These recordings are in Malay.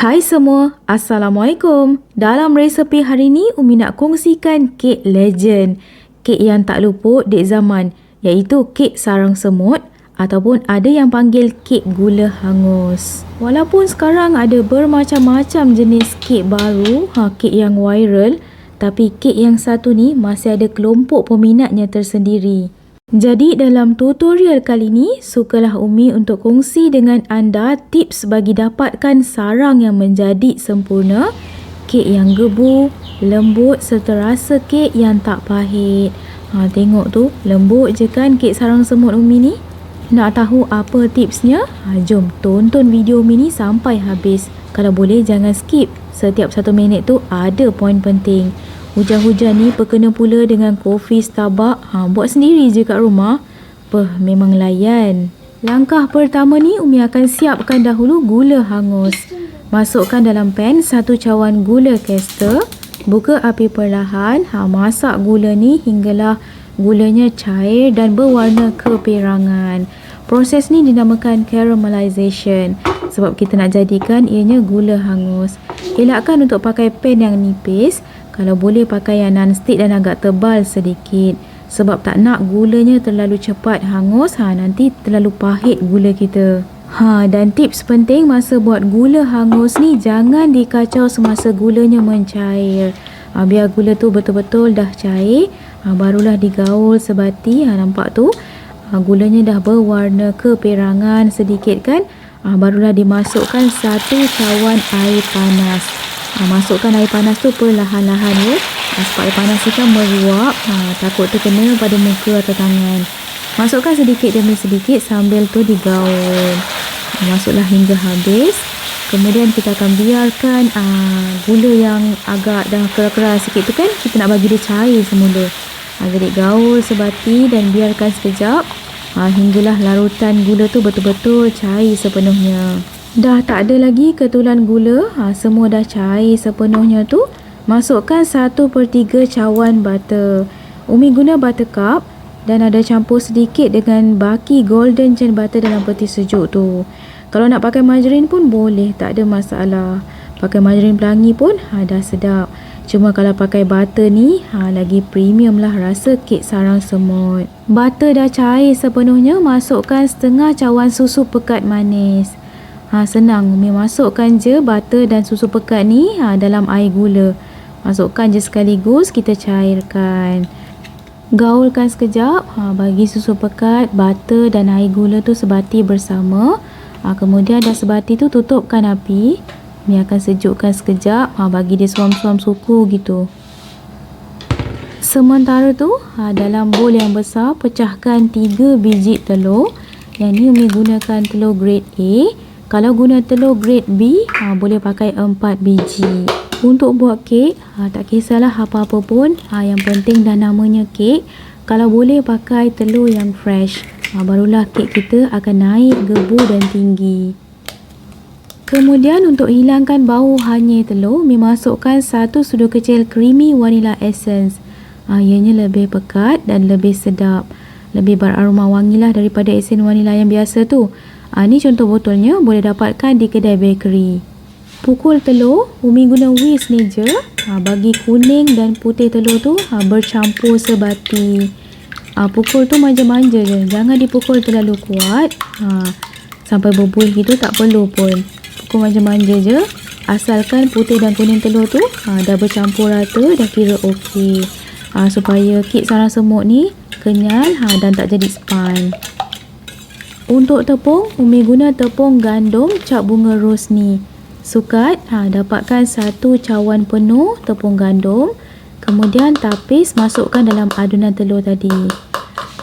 Hai semua, Assalamualaikum. Dalam resepi hari ni, Umi nak kongsikan kek legend. Kek yang tak luput dek zaman, iaitu kek sarang semut ataupun ada yang panggil kek gula hangus. Walaupun sekarang ada bermacam-macam jenis kek baru, kek yang viral, tapi kek yang satu ni masih ada kelompok peminatnya tersendiri. Jadi dalam tutorial kali ni, sukalah Umi untuk kongsi dengan anda tips bagi dapatkan sarang yang menjadi sempurna, kek yang gebu, lembut serta rasa kek yang tak pahit. Tengok tu, lembut je kan kek sarang semut Umi ni? Nak tahu apa tipsnya? Jom tonton video Umi ni sampai habis. Kalau boleh jangan skip, setiap 1 minit tu ada poin penting. Hujan-hujan ni perkena pula dengan kopi Starbucks. Buat sendiri je kat rumah. Memang layan. Langkah pertama ni Umi akan siapkan dahulu gula hangus. Masukkan dalam pan 1 cawan gula caster. Buka api perlahan. Masak gula ni hinggalah gulanya cair dan berwarna keperangan. Proses ni dinamakan caramelization sebab kita nak jadikan ianya gula hangus. Elakkan untuk pakai pan yang nipis. Kalau boleh pakai yang non-stick dan agak tebal sedikit. Sebab tak nak gulanya terlalu cepat hangus, nanti terlalu pahit gula kita. Dan tips penting masa buat gula hangus ni, jangan dikacau semasa gulanya mencair. Biar gula tu betul-betul dah cair, barulah digaul sebati. Nampak tu? Gulanya dah berwarna keperangan sedikit kan? Barulah dimasukkan 1 cawan air panas. Masukkan air panas tu perlahan-lahan ya. Sebab air panas ni kan meruap, takut terkena pada muka atau tangan. Masukkan sedikit demi sedikit sambil tu digaul. Masuklah hingga habis. Kemudian kita akan biarkan gula yang agak dah keras-keras sikit tu kan, kita nak bagi dia cair semula. Jadi gaul sebati dan biarkan sekejap. Hinggalah larutan gula tu betul-betul cair sepenuhnya. Dah tak ada lagi ketulan gula, semua dah cair sepenuhnya tu. Masukkan 1/3 cawan butter. Umi guna buttercup dan ada campur sedikit dengan baki golden gen butter dalam peti sejuk tu. Kalau nak pakai margarin pun boleh, tak ada masalah. Pakai margarin pelangi pun dah sedap. Cuma kalau pakai butter ni, lagi premium lah rasa kek sarang semut. Butter dah cair sepenuhnya, masukkan setengah cawan susu pekat manis. Senang, Umi masukkan je butter dan susu pekat ni dalam air gula. Masukkan je sekaligus, kita cairkan. Gaulkan sekejap, bagi susu pekat, butter dan air gula tu sebati bersama. Kemudian dah sebati tu, tutupkan api. Umi akan sejukkan sekejap, bagi dia suam-suam suku gitu. Sementara tu, dalam bowl yang besar, pecahkan 3 biji telur. Yang ni Umi gunakan telur grade A. Kalau guna telur grade B, boleh pakai 4 biji. Untuk buat kek, tak kisahlah apa-apa pun. Yang penting dah namanya kek. Kalau boleh pakai telur yang fresh. Barulah kek kita akan naik gebu dan tinggi. Kemudian untuk hilangkan bau hanyir telur, Umi masukkan 1 sudu kecil creamy vanilla essence. Ianya lebih pekat dan lebih sedap. Lebih beraroma wangilah daripada esen vanilla yang biasa tu. Ni contoh botolnya, boleh dapatkan di kedai bakery. Pukul telur, Umi guna whisk ni je. Bagi kuning dan putih telur tu bercampur sebati. Pukul tu manja-manja je, jangan dipukul terlalu kuat. Sampai berbuih gitu tak perlu pun. Pukul manja-manja je. Asalkan putih dan kuning telur tu dah bercampur rata, dah kira okey. Supaya kek sarang semut ni kenyal dan tak jadi span. Untuk tepung, Umi guna tepung gandum cap bunga ros ni. Sukat, dapatkan 1 cawan penuh tepung gandum. Kemudian tapis, masukkan dalam adunan telur tadi.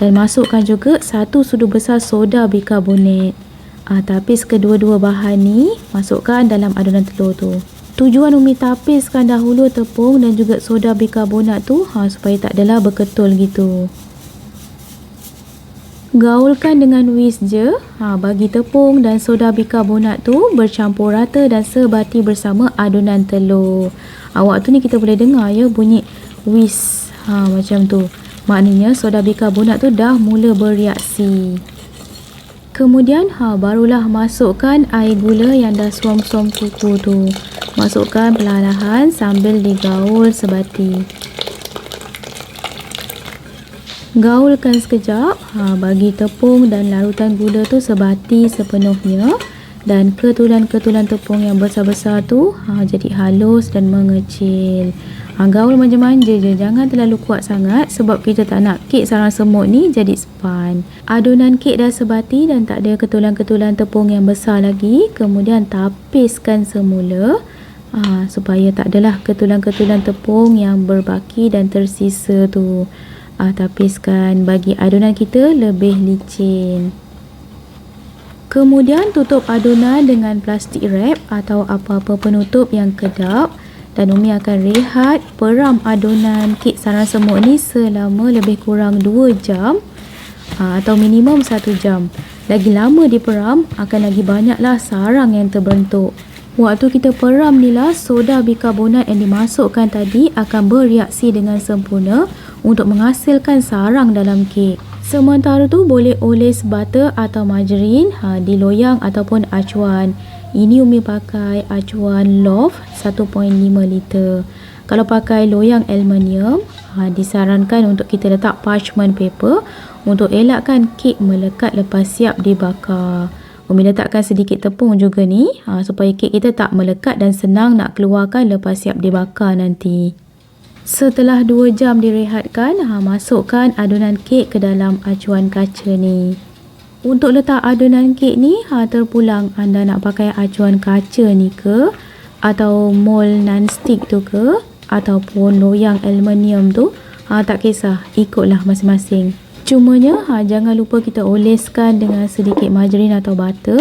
Dan masukkan juga 1 sudu besar soda bikarbonat. Tapis kedua-dua bahan ni, masukkan dalam adunan telur tu. Tujuan Umi tapiskan dahulu tepung dan juga soda bikarbonat tu, supaya tak adalah berketul gitu. Gaulkan dengan whisk je. Bagi tepung dan soda bikarbonat tu bercampur rata dan sebati bersama adunan telur. Waktu ni kita boleh dengar ya bunyi whisk. Macam tu. Maknanya soda bikarbonat tu dah mula bereaksi. Kemudian barulah masukkan air gula yang dah suam-suam kuku tu. Masukkan perlahan-lahan sambil digaul sebati. Gaulkan sekejap, bagi tepung dan larutan gula tu sebati sepenuhnya dan ketulan-ketulan tepung yang besar-besar tu jadi halus dan mengecil. Gaul manja-manja je, jangan terlalu kuat sangat sebab kita tak nak kek sarang semut ni jadi span. Adunan kek dah sebati dan tak ada ketulan-ketulan tepung yang besar lagi. Kemudian tapiskan semula supaya tak adalah ketulan-ketulan tepung yang berbaki dan tersisa tu. Tapiskan bagi adunan kita lebih licin. Kemudian tutup adunan dengan plastik wrap atau apa-apa penutup yang kedap. Dan Umi akan rehat peram adunan kek sarang semut ni selama lebih kurang 2 jam atau minimum 1 jam. Lagi lama diperam, akan lagi banyaklah sarang yang terbentuk. Waktu kita peram ni lah, soda bikarbonat yang dimasukkan tadi akan bereaksi dengan sempurna untuk menghasilkan sarang dalam kek. Sementara tu boleh oles butter atau margarin di loyang ataupun acuan. Ini Umi pakai acuan Loft 1.5 liter. Kalau pakai loyang aluminium, disarankan untuk kita letak parchment paper untuk elakkan kek melekat lepas siap dibakar. Umi letakkan sedikit tepung juga ni supaya kek kita tak melekat dan senang nak keluarkan lepas siap dibakar nanti. Setelah 2 jam direhatkan, masukkan adunan kek ke dalam acuan kaca ni. Untuk letak adunan kek ni, terpulang anda nak pakai acuan kaca ni ke, atau mold non-stick tu ke, ataupun loyang aluminium tu, tak kisah, ikutlah masing-masing. Cumanya, jangan lupa kita oleskan dengan sedikit margarin atau butter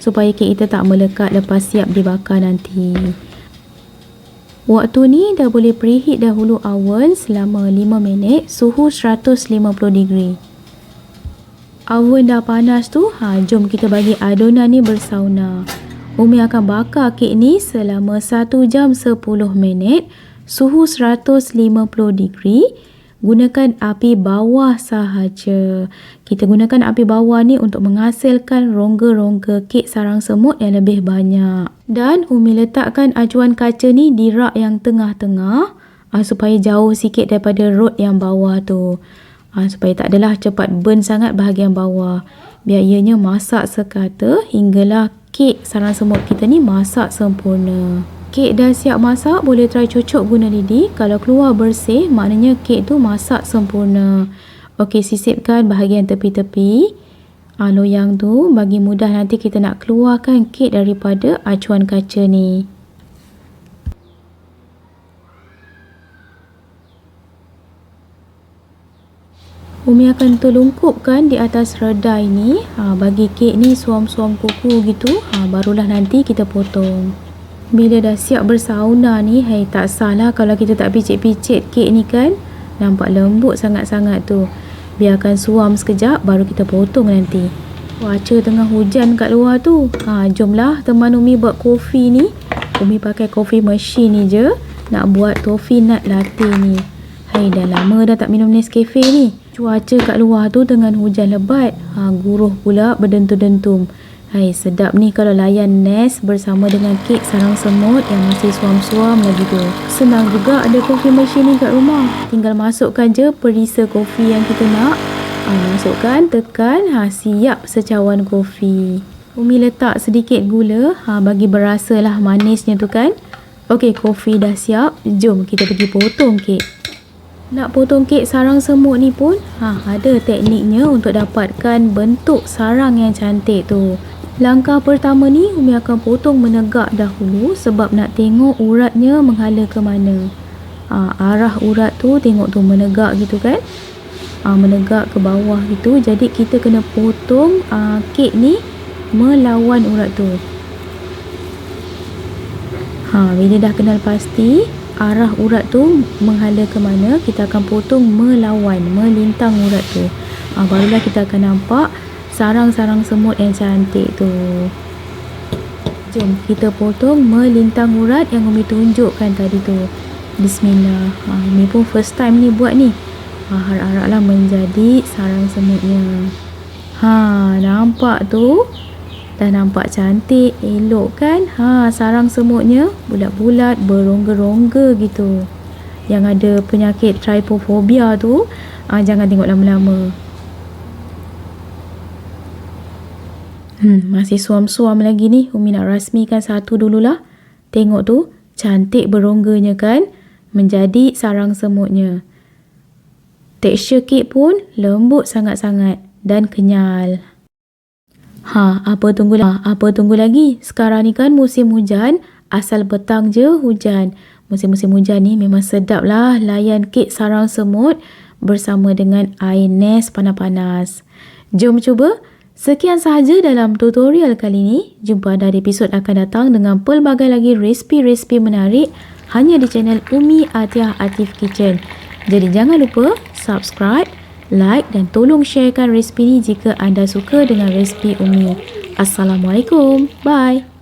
supaya kek kita tak melekat lepas siap dibakar nanti. Waktu ni dah boleh preheat dahulu oven selama 5 minit, suhu 150 degree. Oven dah panas tu, jom kita bagi adunan ni bersauna. Umi akan bakar kek ni selama 1 jam 10 minit, suhu 150 degree. Gunakan api bawah sahaja. Kita gunakan api bawah ni untuk menghasilkan rongga-rongga kek sarang semut yang lebih banyak. Dan Umi letakkan acuan kaca ni di rak yang tengah-tengah supaya jauh sikit daripada rod yang bawah tu. Supaya tak adalah cepat burn sangat bahagian bawah. Biar ianya masak sekata hinggalah kek sarang semut kita ni masak sempurna. Kek dah siap masak, boleh try cocok guna lidi. Kalau keluar bersih, maknanya kek tu masak sempurna. Okey, sisipkan bahagian tepi-tepi loyang tu bagi mudah nanti kita nak keluarkan kek daripada acuan kaca ni. Umi akan terlungkupkan di atas redai ni. Bagi kek ni suam-suam kuku gitu. Barulah nanti kita potong. Bila dah siap bersauna ni, tak salah kalau kita tak picit-picit kek ni kan. Nampak lembut sangat-sangat tu. Biarkan suam sekejap baru kita potong nanti. Cuaca tengah hujan kat luar tu. Jomlah teman Umi buat kopi ni. Umi pakai coffee machine ni je. Nak buat toffee nut latte ni. Dah lama dah tak minum Nescafe ni. Cuaca kat luar tu dengan hujan lebat. Guruh pula berdentum-dentum. Sedap ni kalau layan Nes bersama dengan kek sarang semut yang masih suam-suam lagi tu. Senang juga ada coffee machine ni kat rumah. Tinggal masukkan je perisa kopi yang kita nak. Masukkan, tekan, siap secawan kopi. Umi letak sedikit gula, bagi berasa lah manisnya tu kan. Okey, kopi dah siap. Jom kita pergi potong kek. Nak potong kek sarang semut ni pun ada tekniknya untuk dapatkan bentuk sarang yang cantik tu. Langkah pertama ni Umi akan potong menegak dahulu sebab nak tengok uratnya menghala ke mana. Arah urat tu tengok tu menegak gitu kan. Menegak ke bawah gitu. Jadi kita kena potong kek ni melawan urat tu. Bila dah kenal pasti arah urat tu menghala ke mana, kita akan potong melawan, melintang urat tu. Barulah kita akan nampak sarang-sarang semut yang cantik tu. Jom kita potong melintang urat yang Umi tunjukkan tadi tu. Bismillah. Umi pun first time ni buat ni. Harap-haraplah menjadi sarang semutnya. Nampak tu? Dah nampak cantik, elok kan? Sarang semutnya bulat-bulat, berongga-rongga gitu. Yang ada penyakit trypophobia tu, jangan tengok lama-lama. Masih suam-suam lagi ni. Umi nak rasmikan satu dululah. Tengok tu, cantik berongganya kan? Menjadi sarang semutnya. Tekstur kek pun lembut sangat-sangat dan kenyal. Apa tunggu lagi? Sekarang ni kan musim hujan, asal petang je hujan. Musim-musim hujan ni memang sedap lah layan kek sarang semut bersama dengan air nes panas-panas. Jom cuba. Sekian sahaja dalam tutorial kali ni. Jumpa pada episod akan datang dengan pelbagai lagi resipi-resipi menarik hanya di channel Umi Atiyah Atif Kitchen. Jadi jangan lupa subscribe, like dan tolong sharekan resipi ni jika anda suka dengan resipi Umi. Assalamualaikum. Bye.